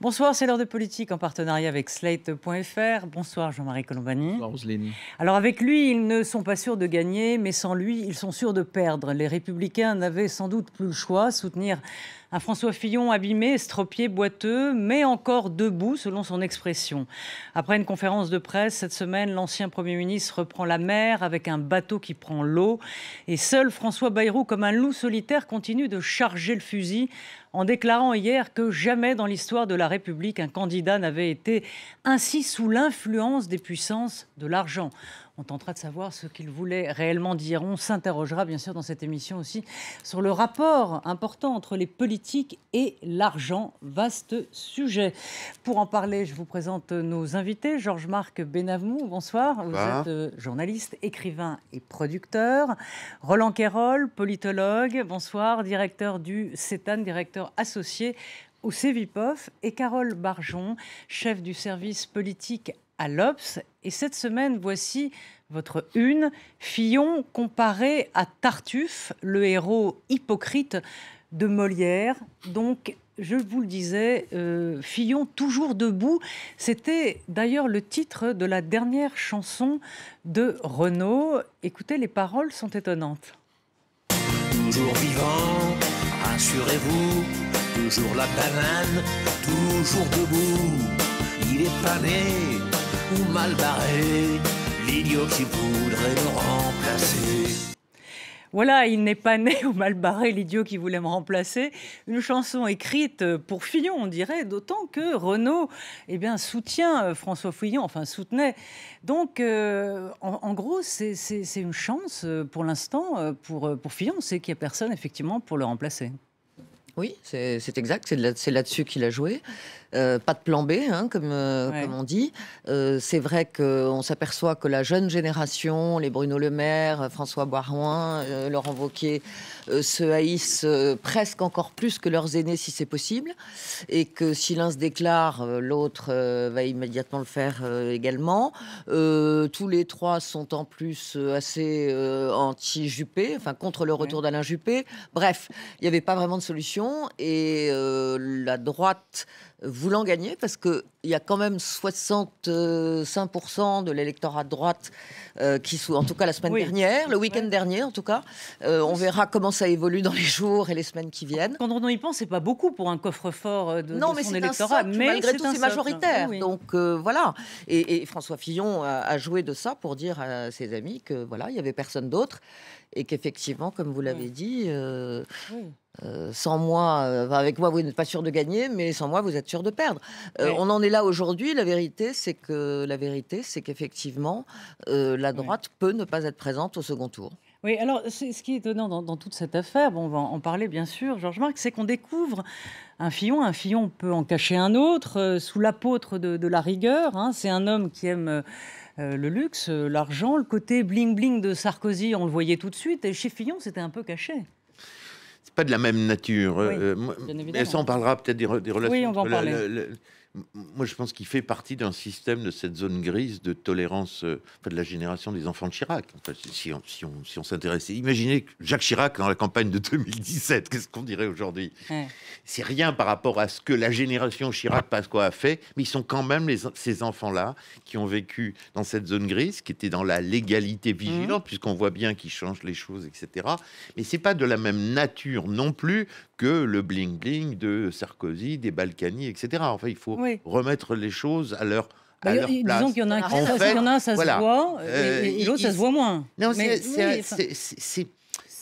Bonsoir, c'est l'heure de politique en partenariat avec Slate.fr. Bonsoir Jean-Marie Colombani. Bonsoir Roselyne. Alors avec lui, ils ne sont pas sûrs de gagner, mais sans lui, ils sont sûrs de perdre. Les Républicains n'avaient sans doute plus le choix, soutenir un François Fillon abîmé, estropié, boiteux, mais encore debout, selon son expression. Après une conférence de presse cette semaine, l'ancien Premier ministre reprend la mer avec un bateau qui prend l'eau. Et seul François Bayrou, comme un loup solitaire, continue de charger le fusil en déclarant hier que jamais dans l'histoire de la République, un candidat n'avait été ainsi sous l'influence des puissances de l'argent. On tentera de savoir ce qu'il voulait réellement dire. On s'interrogera bien sûr dans cette émission aussi sur le rapport important entre les politiques et l'argent. Vaste sujet. Pour en parler, je vous présente nos invités. Georges-Marc Benamou, bonsoir. Vous êtes journaliste, écrivain et producteur. Roland Quérol, politologue, bonsoir. Directeur du CETAN, directeur associé au CEVIPOF. Et Carole Barjon, chef du service politique à l'Obs. Et cette semaine, voici votre une. Fillon comparé à Tartuffe, le héros hypocrite de Molière. Donc, je vous le disais, Fillon toujours debout. C'était d'ailleurs le titre de la dernière chanson de Renaud. Écoutez, les paroles sont étonnantes. Toujours vivant, rassurez-vous, toujours la banane, toujours debout. Il est pas né ou mal barré, l'idiot qui voudrait le remplacer. Voilà, il n'est pas né ou mal barré, l'idiot qui voulait me remplacer. Une chanson écrite pour Fillon, on dirait, d'autant que Renaud soutient François Fillon, enfin soutenait. Donc, en gros, c'est une chance pour l'instant pour Fillon, c'est qu'il n'y a personne, effectivement, pour le remplacer. Oui, c'est exact, c'est là-dessus qu'il a joué. Pas de plan B, hein, comme on dit. C'est vrai qu'on s'aperçoit que la jeune génération, les Bruno Le Maire, François Bayrou, Laurent Wauquiez, se haïssent presque encore plus que leurs aînés, si c'est possible. Et que si l'un se déclare, l'autre va immédiatement le faire également. Tous les trois sont en plus assez anti-Juppé, enfin contre le retour d'Alain Juppé. Bref, il n'y avait pas vraiment de solution. Et la droite voulant gagner, parce qu'il y a quand même 65% de l'électorat de droite qui, en tout cas la semaine dernière, le week-end dernier en tout cas, on verra comment ça évolue dans les jours et les semaines qui viennent. Quand on y pense, c'est pas beaucoup pour un coffre-fort de son électorat, mais malgré tout c'est majoritaire. Oui. Donc voilà. Et François Fillon a joué de ça pour dire à ses amis que voilà, il y avait personne d'autre et qu'effectivement, comme vous l'avez dit. Sans moi, avec moi, vous n'êtes pas sûr de gagner, mais sans moi, vous êtes sûr de perdre. On en est là aujourd'hui. La vérité, c'est qu'effectivement, la droite peut ne pas être présente au second tour. Oui, alors ce qui est étonnant dans toute cette affaire, bon, on va en parler bien sûr, Georges-Marc, c'est qu'on découvre un Fillon peut en cacher un autre, sous l'apôtre de la rigueur. Hein. C'est un homme qui aime le luxe, l'argent, le côté bling-bling de Sarkozy, on le voyait tout de suite, et chez Fillon, c'était un peu caché. Pas de la même nature. Ça, on parlera peut-être des relations. Oui, on va en parler. Moi, je pense qu'il fait partie d'un système de cette zone grise de tolérance de la génération des enfants de Chirac. Enfin, si on s'intéressait, imaginez Jacques Chirac dans la campagne de 2017. Qu'est-ce qu'on dirait aujourd'hui ? C'est rien par rapport à ce que la génération Chirac-Pasqua a fait, mais ils sont quand même ces enfants-là qui ont vécu dans cette zone grise, qui étaient dans la légalité vigilante, puisqu'on voit bien qu'ils changent les choses, etc. Mais c'est pas de la même nature non plus que le bling-bling de Sarkozy, des Balkany, etc. Enfin, il faut remettre les choses à leur place. Disons qu'il y en a un, ça se voit, et l'autre, ça se voit moins. Non,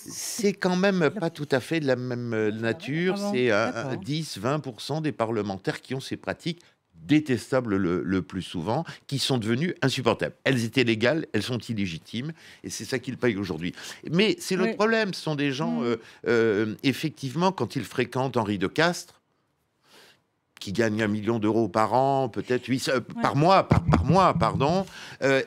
c'est quand même pas tout à fait de la même nature. C'est 10-20% des parlementaires qui ont ces pratiques détestables le plus souvent, qui sont devenues insupportables. Elles étaient légales, elles sont illégitimes, et c'est ça qu'ils payent aujourd'hui. Mais c'est le problème, ce sont des gens, effectivement, quand ils fréquentent Henri de Castres, qui gagne 1 million d'euros par an, peut-être par mois,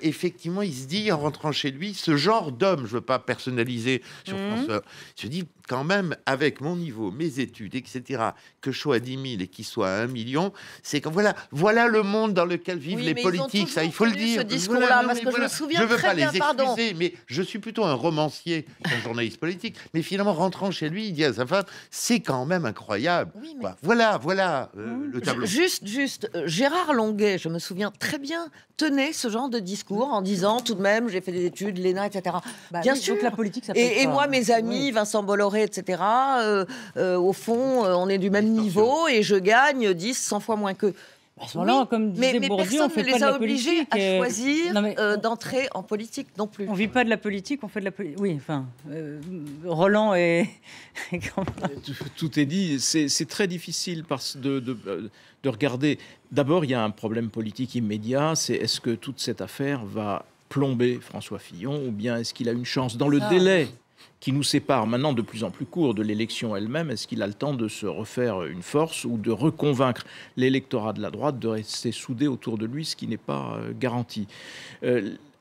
effectivement, il se dit, en rentrant chez lui, ce genre d'homme, je ne veux pas personnaliser sur François, il se dit, quand même, avec mon niveau, mes études, etc., que je sois à 10 000 et qu'il soit à 1 million, c'est que voilà le monde dans lequel vivent les politiques. Ça, il faut le dire. Ce discours-là, parce que je me souviens je veux très pas bien, les excuser, mais je suis plutôt un romancier qu'un journaliste politique. Mais finalement, rentrant chez lui, il dit à sa femme, c'est quand même incroyable. Oui, mais... Voilà le tableau. Juste, Gérard Longuet, je me souviens très bien, tenait ce genre de discours en disant, tout de même, j'ai fait des études, l'ENA, etc. Bien sûr. Donc la politique, ça et moi, mes amis, Vincent Bolloré, etc., au fond, on est du même niveau et je gagne 10, 100 fois moins qu'eux. Comme disait mais Bourdieu, on personne fait ne pas les de a la obligés politique. à choisir d'entrer en politique non plus. On vit pas de la politique, on fait de la politique. Oui, enfin, Roland est... Tout est dit. C'est très difficile de regarder. D'abord, il y a un problème politique immédiat. C'est est-ce que toute cette affaire va plomber François Fillon ou bien est-ce qu'il a une chance dans le délai qui nous sépare maintenant de plus en plus court de l'élection elle-même? Est-ce qu'il a le temps de se refaire une force ou de reconvaincre l'électorat de la droite de rester soudé autour de lui, ce qui n'est pas garanti?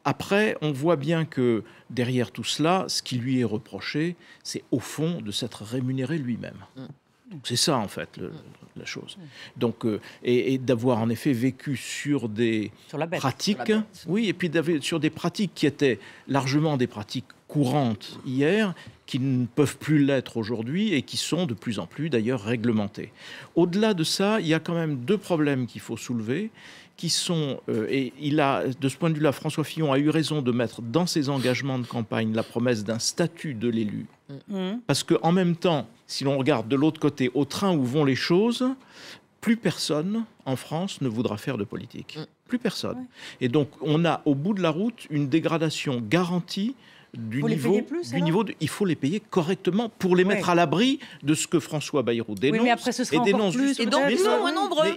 Après, on voit bien que derrière tout cela, ce qui lui est reproché, c'est au fond de s'être rémunéré lui-même. C'est ça, en fait, la chose. Donc, et d'avoir en effet vécu sur des pratiques, oui, et puis sur des pratiques qui étaient largement des pratiques courantes hier, qui ne peuvent plus l'être aujourd'hui et qui sont de plus en plus d'ailleurs réglementées. Au-delà de ça, il y a quand même deux problèmes qu'il faut soulever, qui sont, et de ce point de vue-là, François Fillon a eu raison de mettre dans ses engagements de campagne la promesse d'un statut de l'élu. Parce qu'en même temps, si l'on regarde de l'autre côté, au train où vont les choses, plus personne en France ne voudra faire de politique. Plus personne. Ouais. Et donc, on a au bout de la route une dégradation garantie du niveau, il faut les payer correctement pour les mettre à l'abri de ce que François Bayrou dénonce. Oui, mais après, ce sera encore plus. Et donc, mais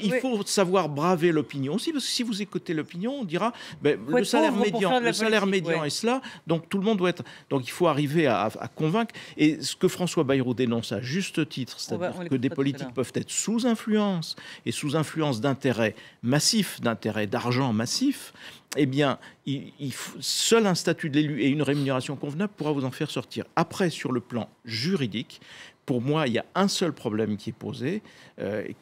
il faut savoir braver l'opinion aussi, parce que si vous écoutez l'opinion, on dira le salaire médian est cela, donc tout le monde doit être... Donc il faut arriver à convaincre. Et ce que François Bayrou dénonce à juste titre, c'est-à-dire que des politiques peuvent être sous influence, et sous influence d'intérêts massifs, d'intérêts d'argent massifs, eh bien, seul un statut de l'élu et une rémunération convenable pourra vous en faire sortir. Après, sur le plan juridique, pour moi, il y a un seul problème qui est posé,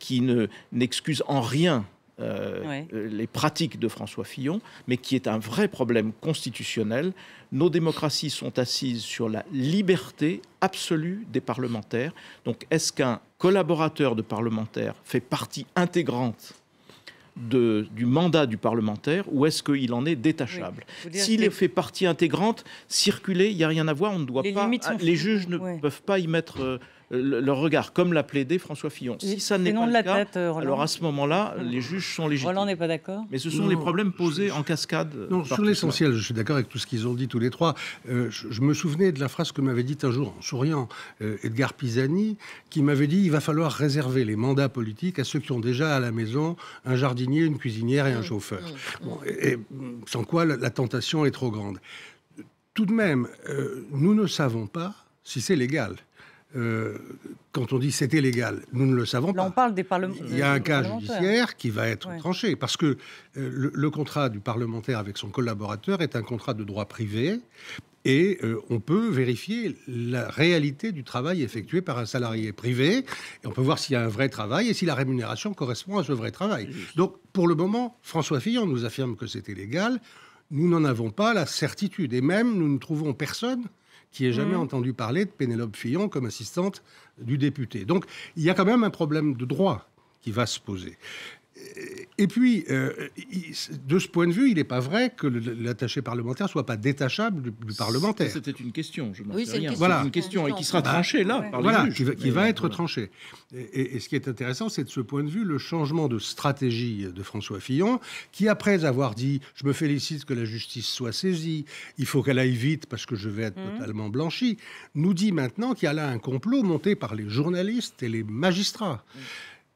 qui n'excuse en rien les pratiques de François Fillon, mais qui est un vrai problème constitutionnel. Nos démocraties sont assises sur la liberté absolue des parlementaires. Donc, est-ce qu'un collaborateur de parlementaire fait partie intégrante du mandat du parlementaire, ou est-ce qu'il en est détachable? S'il fait partie intégrante, circuler, il n'y a rien à voir, on ne doit pas... Les juges ne peuvent pas y mettre leur regard, comme l'a plaidé François Fillon. Si ça n'est pas le cas, alors à ce moment-là, les juges sont légitimes. Roland n'est pas d'accord. Mais ce sont les problèmes posés en cascade. Non, sur l'essentiel, je suis d'accord avec tout ce qu'ils ont dit tous les trois. Je me souvenais de la phrase que m'avait dite un jour, en souriant, Edgar Pisani, qui m'avait dit « Il va falloir réserver les mandats politiques à ceux qui ont déjà à la maison un jardinier, une cuisinière et un chauffeur. » Bon, et sans quoi la tentation est trop grande. Tout de même, nous ne savons pas si c'est légal. Quand on dit c'était légal, nous ne le savons pas. On parle des parlementaires. Il y a un cas judiciaire qui va être tranché, parce que le contrat du parlementaire avec son collaborateur est un contrat de droit privé, et on peut vérifier la réalité du travail effectué par un salarié privé, et on peut voir s'il y a un vrai travail et si la rémunération correspond à ce vrai travail. Donc, pour le moment, François Fillon nous affirme que c'était légal. Nous n'en avons pas la certitude, et même nous ne trouvons personne qui ait jamais entendu parler de Pénélope Fillon comme assistante du député. Donc, il y a quand même un problème de droit qui va se poser. Et puis, de ce point de vue, il n'est pas vrai que l'attaché parlementaire ne soit pas détachable du parlementaire. C'était une question, je n'en sais rien. Voilà. C'est une question et qui sera tranchée là par les juges. Qui va être tranchée. Et ce qui est intéressant, c'est de ce point de vue le changement de stratégie de François Fillon, qui après avoir dit « je me félicite que la justice soit saisie, il faut qu'elle aille vite parce que je vais être totalement blanchi », nous dit maintenant qu'il y a là un complot monté par les journalistes et les magistrats.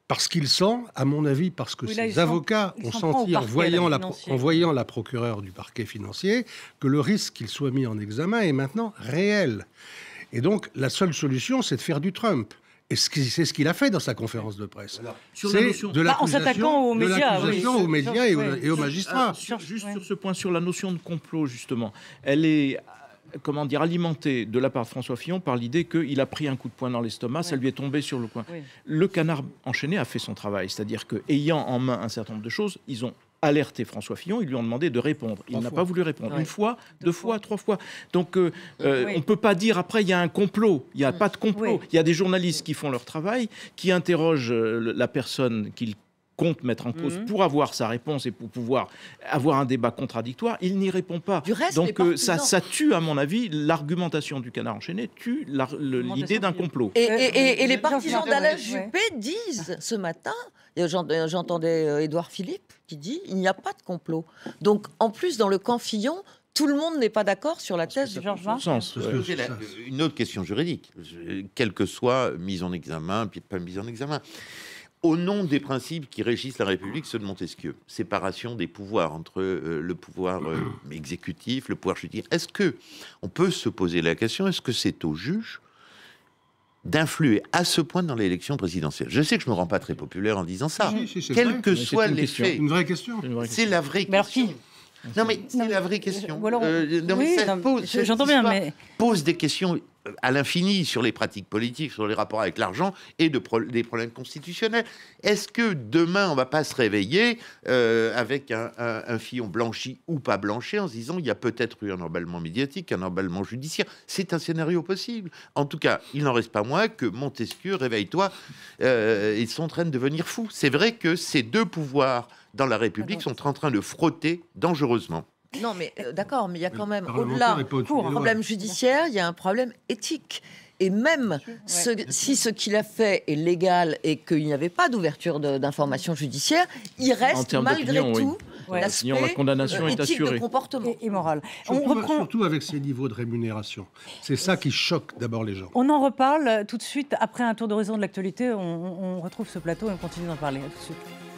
Parce qu'il sent, à mon avis, parce que ses avocats ont senti, en voyant la procureure du parquet financier, que le risque qu'il soit mis en examen est maintenant réel. Et donc, la seule solution, c'est de faire du Trump. Et c'est ce qu'il a fait dans sa conférence de presse. En s'attaquant aux médias, et aux magistrats. Juste sur ce point, sur la notion de complot, justement, elle est comment dire, alimenté de la part de François Fillon par l'idée qu'il a pris un coup de poing dans l'estomac, ça lui est tombé sur le coin. Oui. Le canard enchaîné a fait son travail, c'est-à-dire qu'ayant en main un certain nombre de choses, ils ont alerté François Fillon, ils lui ont demandé de répondre. Il n'a pas voulu répondre. Une fois, deux fois, trois fois. Donc, on ne peut pas dire après, il y a un complot. Il n'y a pas de complot. Il y a des journalistes qui font leur travail, qui interrogent la personne qu'ils compte mettre en cause pour avoir sa réponse et pour pouvoir avoir un débat contradictoire, il n'y répond pas. Du reste, donc ça tue, à mon avis, l'argumentation du canard enchaîné, tue l'idée d'un complot. Et les partisans d'Alain Juppé disent ce matin, j'entendais Édouard Philippe qui dit il n'y a pas de complot. Donc en plus, dans le camp Fillon, tout le monde n'est pas d'accord sur la thèse de Georges Marchais. Une autre question juridique, quelle que soit mise en examen, puis pas mise en examen. Au nom des principes qui régissent la République, ceux de Montesquieu, séparation des pouvoirs entre le pouvoir exécutif, le pouvoir judiciaire, est-ce que on peut se poser la question, est-ce que c'est au juge d'influer à ce point dans l'élection présidentielle? Je sais que je me rends pas très populaire en disant ça. Quels que soient les faits. C'est une vraie question. C'est la vraie question. Non mais c'est la vraie question. J'entends bien, mais pose des questions à l'infini sur les pratiques politiques, sur les rapports avec l'argent et des problèmes constitutionnels. Est-ce que demain on va pas se réveiller avec un Fillon blanchi ou pas blanchi en se disant il y a peut-être eu un emballement médiatique, un emballement judiciaire? C'est un scénario possible. En tout cas, il n'en reste pas moins que Montesquieu, réveille-toi, ils sont en train de devenir fous. C'est vrai que ces deux pouvoirs dans la République sont en train de frotter dangereusement. Non, mais d'accord, mais il y a quand même, au-delà du problème judiciaire, il y a un problème éthique. Et même si ce qu'il a fait est légal et qu'il n'y avait pas d'ouverture d'informations judiciaires, il reste malgré tout l'aspect la condamnation est éthique assurée. de comportement. Et moral. Surtout avec ces niveaux de rémunération. C'est ça qui choque d'abord les gens. On en reparle tout de suite après un tour d'horizon de l'actualité. On retrouve ce plateau et on continue d'en parler. À tout de suite.